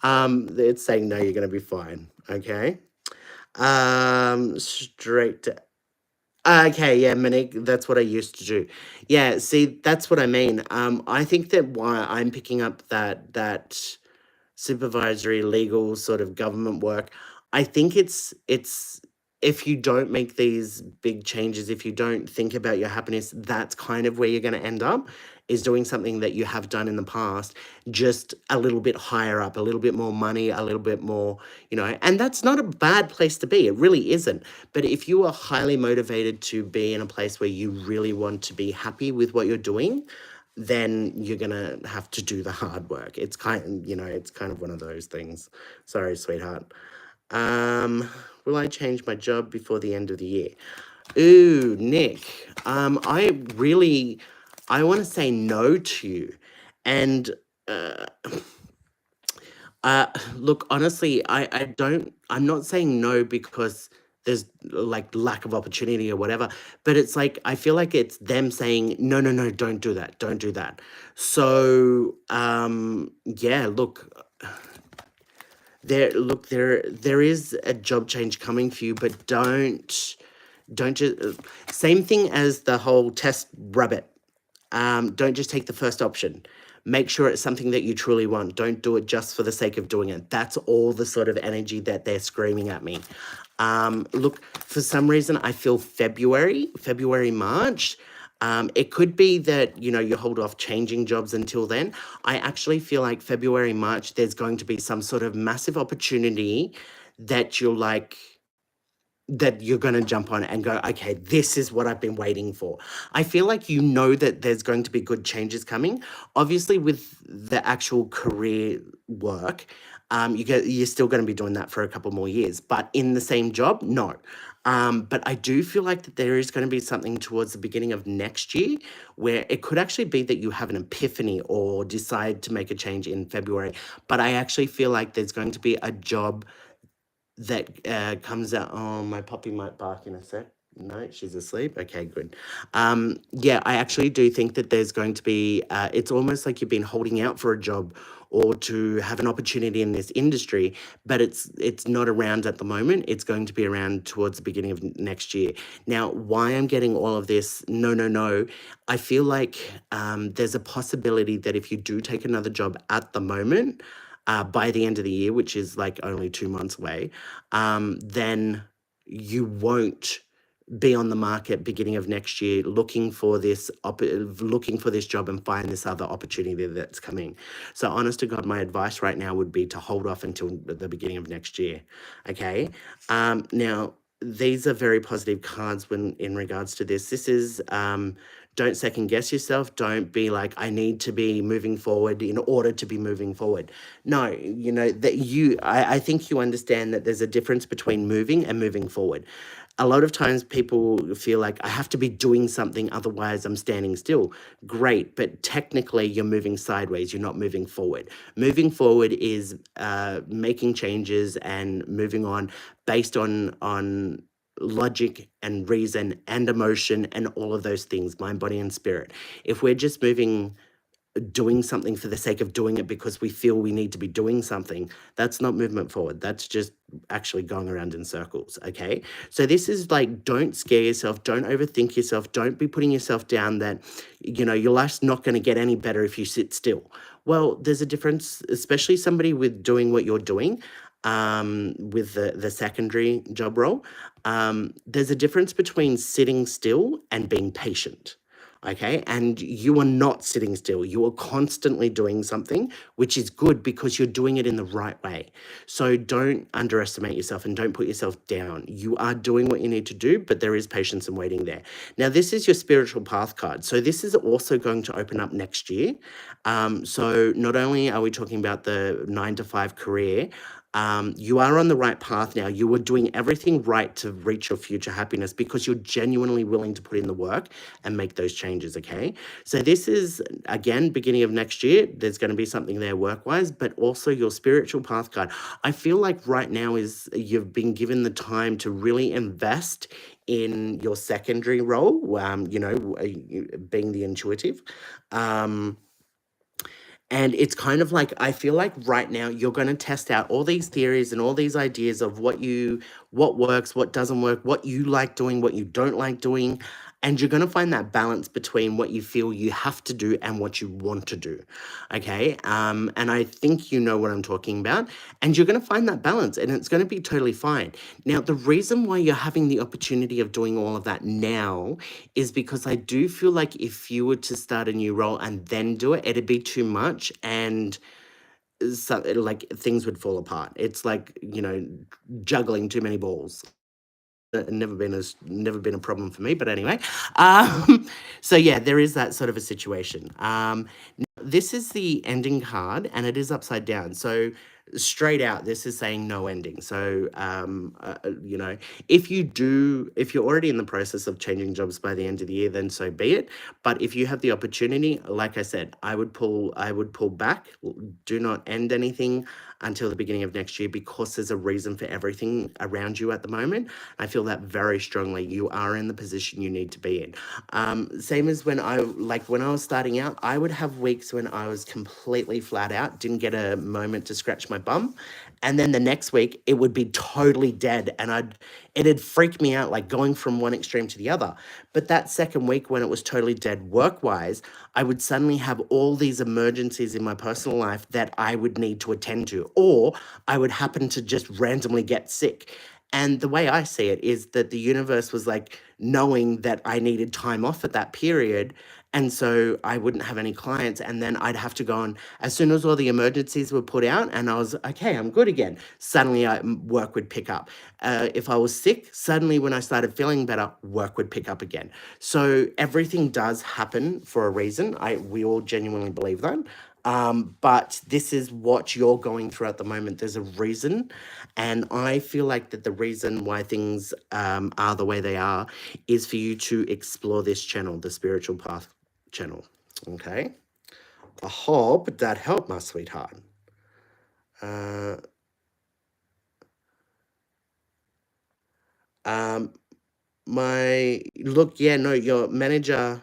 It's saying no, you're going to be fine. Okay. Straight to okay, yeah, Monique, that's what I used to do. Yeah, see, that's what I mean. I think that why I'm picking up that supervisory legal sort of government work, I think it's if you don't make these big changes, if you don't think about your happiness, that's kind of where you're going to end up, is doing something that you have done in the past, just a little bit higher up, a little bit more money, a little bit more, and that's not a bad place to be. It really isn't. But if you are highly motivated to be in a place where you really want to be happy with what you're doing, then you're gonna have to do the hard work. It's kind of one of those things. Sorry, sweetheart. Um, will I change my job before the end of the year? Ooh, Nick. I want to say no to you, and uh, look, honestly, I don't, I'm not saying no because there's like lack of opportunity or whatever, but it's like, I feel like it's them saying, no, no, no, don't do that, don't do that. So, yeah, there is a job change coming for you, but don't just, same thing as the whole test rabbit. Don't just take the first option. Make sure it's something that you truly want. Don't do it just for the sake of doing it. That's all the sort of energy that they're screaming at me. Look, for some reason, I feel February, March. It could be that, you hold off changing jobs until then. I actually feel like February, March, there's going to be some sort of massive opportunity that you're like, that you're going to jump on and go, okay, this is what I've been waiting for. I feel like that there's going to be good changes coming. Obviously, with the actual career work, you're still going to be doing that for a couple more years. But in the same job, no. But I do feel like that there is going to be something towards the beginning of next year where it could actually be that you have an epiphany or decide to make a change in February. But I actually feel like there's going to be a job that comes out. Oh, my puppy might bark in a sec. No, she's asleep. Okay, good. Yeah, I actually do think that there's going to be, it's almost like you've been holding out for a job or to have an opportunity in this industry, but it's not around at the moment. It's going to be around towards the beginning of next year. Now, why I'm getting all of this, no, no, no, I feel like there's a possibility that if you do take another job at the moment, by the end of the year, which is like only 2 months away, then you won't be on the market beginning of next year looking for this job and find this other opportunity that's coming. So honest to God, my advice right now would be to hold off until the beginning of next year. Okay. Now these are very positive cards when in regards to this. This is don't second guess yourself. Don't be like, I need to be moving forward in order to be moving forward. No, I think you understand that there's a difference between moving and moving forward. A lot of times people feel like I have to be doing something, otherwise I'm standing still. Great, but technically you're moving sideways, you're not moving forward. Moving forward is making changes and moving on based on logic and reason and emotion and all of those things, mind, body, and spirit. If we're just doing something for the sake of doing it because we feel we need to be doing something, that's not movement forward. That's just actually going around in circles. Okay. So this is like, don't scare yourself. Don't overthink yourself. Don't be putting yourself down that, your life's not going to get any better if you sit still. Well, there's a difference, especially somebody with doing what you're doing, with the secondary job role. There's a difference between sitting still and being patient. Okay, and you are not sitting still. You are constantly doing something, which is good because you're doing it in the right way. So don't underestimate yourself and don't put yourself down. You are doing what you need to do, but there is patience and waiting there. Now, this is your spiritual path card. So this is also going to open up next year. So not only are we talking about the 9 to 5 career, You are on the right path now. You are doing everything right to reach your future happiness because you're genuinely willing to put in the work and make those changes, okay? So this is, again, beginning of next year. There's going to be something there work-wise, but also your spiritual path card. I feel like right now is you've been given the time to really invest in your secondary role, being the intuitive. Um, and it's kind of like, I feel like right now you're going to test out all these theories and all these ideas of what works, what doesn't work, what you like doing, what you don't like doing. And you're going to find that balance between what you feel you have to do and what you want to do. Okay. And I think you know what I'm talking about. And you're going to find that balance and it's going to be totally fine. Now, the reason why you're having the opportunity of doing all of that now is because I do feel like if you were to start a new role and then do it, it'd be too much and like things would fall apart. It's like, juggling too many balls. Never been a problem for me, but anyway. So yeah, there is that sort of a situation. This is the ending card and it is upside down. So straight out, this is saying no ending. So, if you're already in the process of changing jobs by the end of the year, then so be it. But if you have the opportunity, like I said, I would pull back. Do not end anything until the beginning of next year because there's a reason for everything around you at the moment. I feel that very strongly. You are in the position you need to be in. Same as when I was starting out, I would have weeks when I was completely flat out, didn't get a moment to scratch my bum. And then the next week it would be totally dead and it'd freak me out, like going from one extreme to the other. But that second week when it was totally dead work-wise, I would suddenly have all these emergencies in my personal life that I would need to attend to, or I would happen to just randomly get sick. And the way I see it is that the universe was like knowing that I needed time off at that period. And so I wouldn't have any clients. And then I'd have to go on as soon as all the emergencies were put out and I was, okay, I'm good again. Suddenly work would pick up. If I was sick, suddenly when I started feeling better, work would pick up again. So everything does happen for a reason. We all genuinely believe that. But this is what you're going through at the moment. There's a reason. And I feel like that the reason why things are the way they are is for you to explore this channel, the spiritual path channel. Okay. I hope that helped, my sweetheart. Uh, um, your manager.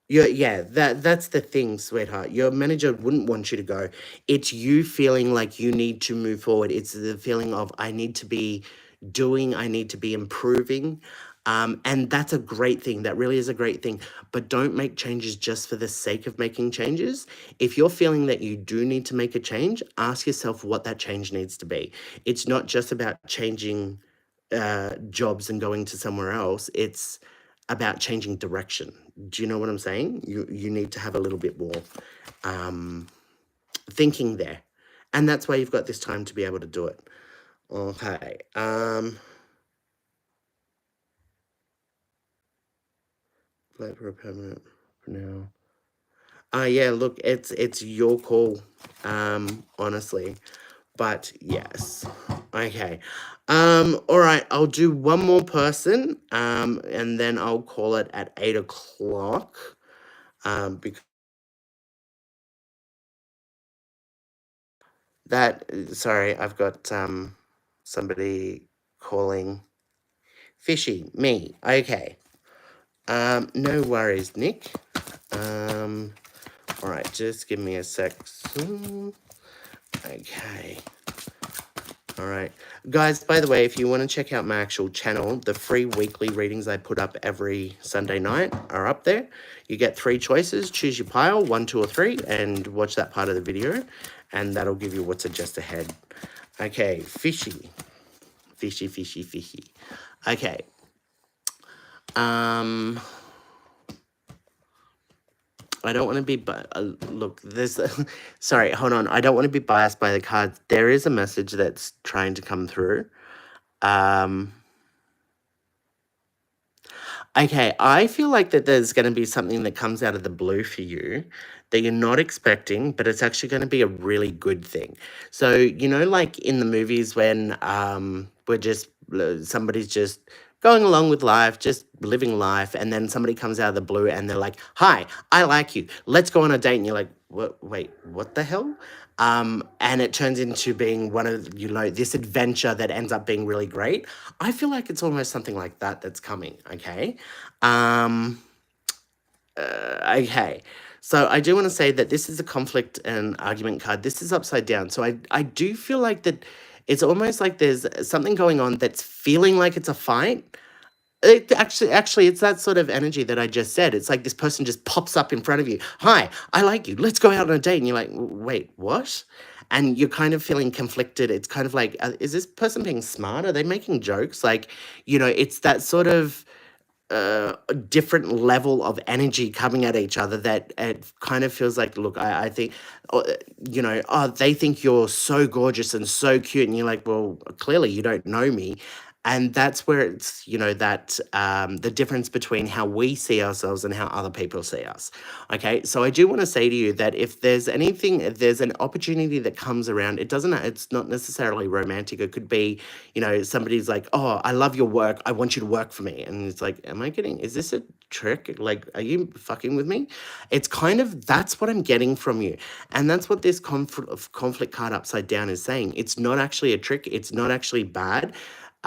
That's the thing, sweetheart. Your manager wouldn't want you to go. It's you feeling like you need to move forward. It's the feeling of I need to be doing, I need to be improving. And that's a great thing. That really is a great thing. But don't make changes just for the sake of making changes. If you're feeling that you do need to make a change, ask yourself what that change needs to be. It's not just about changing jobs and going to somewhere else. It's about changing direction. Do you know what I'm saying? You need to have a little bit more thinking there. And that's why you've got this time to be able to do it. Okay. Like for a permanent for now. Yeah, look, it's your call, honestly. But yes. Okay. All right, I'll do one more person, and then I'll call it at 8 o'clock. Because sorry, I've got somebody calling. Fishy, me. Okay. No worries, Nick. All right, just give me a sec. Okay. All right. Guys, by the way, if you want to check out my actual channel, the free weekly readings I put up every Sunday night are up there. You get 3 choices. Choose your pile, 1, 2, or 3, and watch that part of the video, and that'll give you what's just ahead. Okay, fishy. Fishy, fishy, fishy. Okay. I don't want to be, look, this, sorry, hold on. I don't want to be biased by the cards. There is a message that's trying to come through. Okay, I feel like that there's going to be something that comes out of the blue for you that you're not expecting, but it's actually going to be a really good thing. So, like in the movies when we're just somebody's just going along with life, just living life, and then somebody comes out of the blue and they're like, "Hi, I like you. Let's go on a date." And you're like, "What? Wait, what the hell?" And it turns into being one of this adventure that ends up being really great. I feel like it's almost something like that that's coming. Okay. Um, okay. So I do want to say that this is a conflict and argument card. This is upside down. So I do feel like that it's almost like there's something going on that's feeling like it's a fight. It actually, it's that sort of energy that I just said. It's like this person just pops up in front of you. Hi, I like you. Let's go out on a date. And you're like, wait, what? And you're kind of feeling conflicted. It's kind of like, is this person being smart? Are they making jokes? Like, it's that sort of a different level of energy coming at each other that it kind of feels like, look, I think, they think you're so gorgeous and so cute. And you're like, well, clearly you don't know me. And that's where it's, that the difference between how we see ourselves and how other people see us. Okay. So I do want to say to you that if there's anything, if there's an opportunity that comes around, it's not necessarily romantic. It could be, somebody's like, oh, I love your work. I want you to work for me. And it's like, is this a trick? Like, are you fucking with me? It's kind of, that's what I'm getting from you. And that's what this conflict card upside down is saying. It's not actually a trick. It's not actually bad.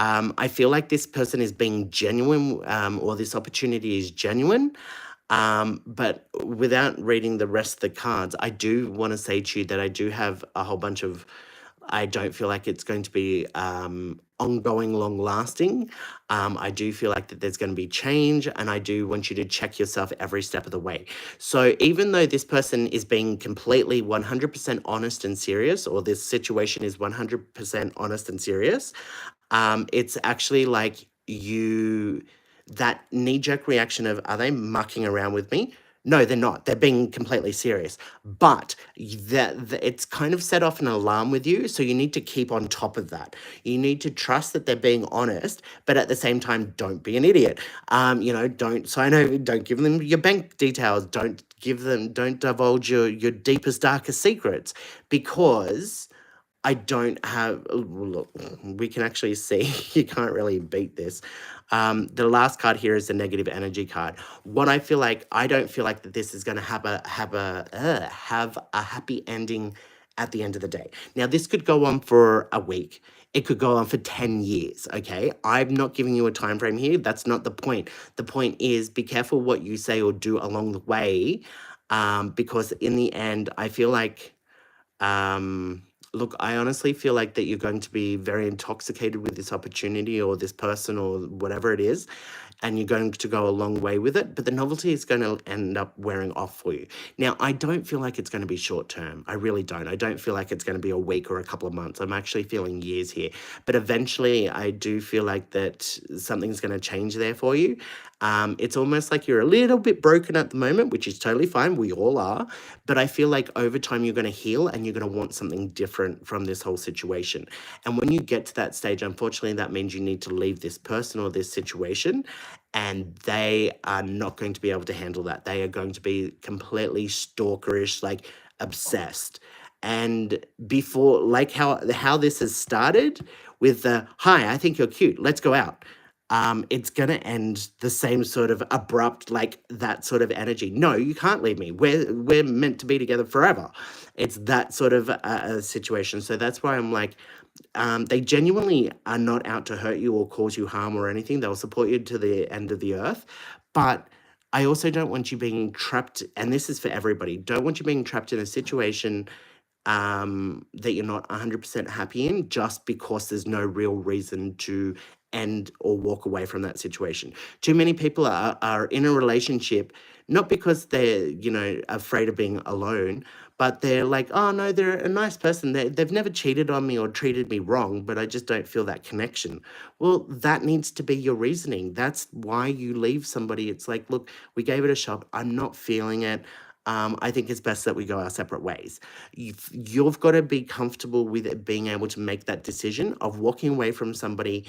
I feel like this person is being genuine, or this opportunity is genuine. But without reading the rest of the cards, I do want to say to you that I do have a whole bunch of, I don't feel like it's going to be ongoing, long lasting. I do feel like that there's going to be change, and I do want you to check yourself every step of the way. So even though this person is being completely 100% honest and serious, or this situation is 100% honest and serious, it's actually like that knee jerk reaction of, are they mucking around with me? No, they're not. They're being completely serious. But it's kind of set off an alarm with you. So you need to keep on top of that. You need to trust that they're being honest, but at the same time, don't be an idiot. Don't give them your bank details. Don't divulge your deepest, darkest secrets, because I don't have. Look, we can actually see you can't really beat this. The last card here is the negative energy card. What I feel like, I don't feel like that this is going to have a happy ending at the end of the day. Now, this could go on for a week. It could go on for 10 years. Okay, I'm not giving you a time frame here. That's not the point. The point is, be careful what you say or do along the way, because in the end, I feel like. Look, I honestly feel like that you're going to be very intoxicated with this opportunity or this person or whatever it is, and you're going to go a long way with it, but the novelty is going to end up wearing off for you. Now, I don't feel like it's going to be short term. I really don't. I don't feel like it's going to be a week or a couple of months. I'm actually feeling years here. But eventually, I do feel like that something's going to change there for you. It's almost like you're a little bit broken at the moment, which is totally fine. We all are. But I feel like over time, you're going to heal and you're going to want something different from this whole situation. And when you get to that stage, unfortunately, that means you need to leave this person or this situation, and they are not going to be able to handle that. They are going to be completely stalkerish, like obsessed. And before, like how this has started with the, hi, I think you're cute, let's go out. It's gonna end the same sort of abrupt, like that sort of energy. No, you can't leave me. We're meant to be together forever. It's that sort of a situation. So that's why I'm like, they genuinely are not out to hurt you or cause you harm or anything. They'll support you to the end of the earth. But I also don't want you being trapped, and this is for everybody, don't want you being trapped in a situation that you're not 100% happy in, just because there's no real reason to end or walk away from that situation. Too many people are in a relationship not because they're, afraid of being alone, but they're like, oh no, they're a nice person. They've never cheated on me or treated me wrong, but I just don't feel that connection. Well, that needs to be your reasoning. That's why you leave somebody. It's like, look, we gave it a shot. I'm not feeling it. I think it's best that we go our separate ways. You've got to be comfortable with it, being able to make that decision of walking away from somebody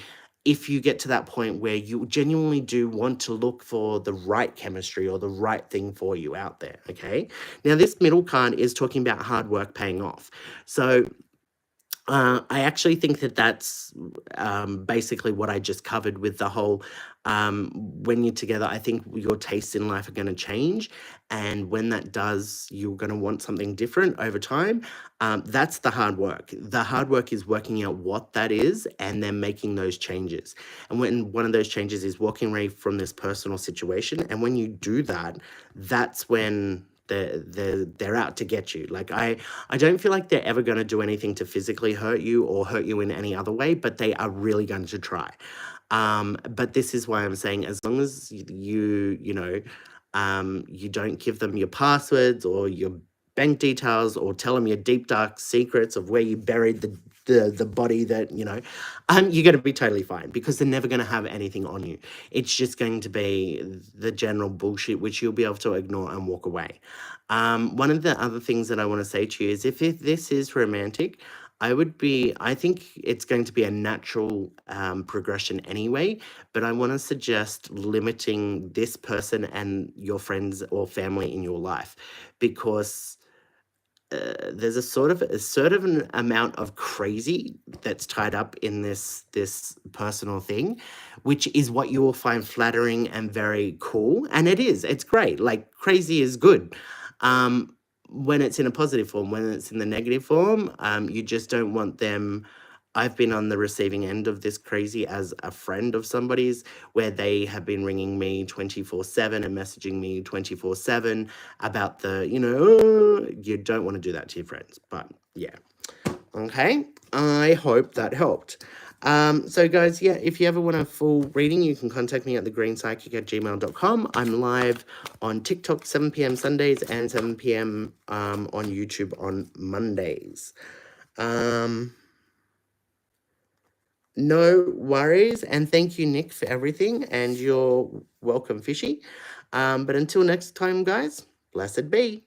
if you get to that point where you genuinely do want to look for the right chemistry or the right thing for you out there, okay? Now, this middle card is talking about hard work paying off. So I actually think that that's basically what I just covered with the whole when you're together, I think your tastes in life are going to change. And when that does, you're going to want something different over time. That's the hard work. The hard work is working out what that is and then making those changes. And when one of those changes is walking away from this personal situation, and when you do that, that's when they're out to get you. Like I don't feel like they're ever going to do anything to physically hurt you or hurt you in any other way, but they are really going to try. But this is why I'm saying, as long as you don't give them your passwords or your bank details or tell them your deep dark secrets of where you buried the body that you're going to be totally fine, because they're never going to have anything on you. It's just going to be the general bullshit, which you'll be able to ignore and walk away. One of the other things that I want to say to you is, if this is romantic, I think it's going to be a natural progression anyway, but I want to suggest limiting this person and your friends or family in your life, because there's a sort of an amount of crazy that's tied up in this personal thing, which is what you will find flattering and very cool. And it's great. Like, crazy is good. When it's in a positive form. When it's in the negative form, you just don't want them. I've been on the receiving end of this crazy as a friend of somebody's, where they have been ringing me 24/7 and messaging me 24/7 about you don't want to do that to your friends. But yeah. Okay. I hope that helped. So guys, yeah, if you ever want a full reading, you can contact me at thegreenpsychic@gmail.com. I'm live on TikTok 7 p.m. Sundays and 7 p.m. On YouTube on Mondays. No worries, and thank you, Nick, for everything, and you're welcome, Fishy. But until next time, guys, blessed be.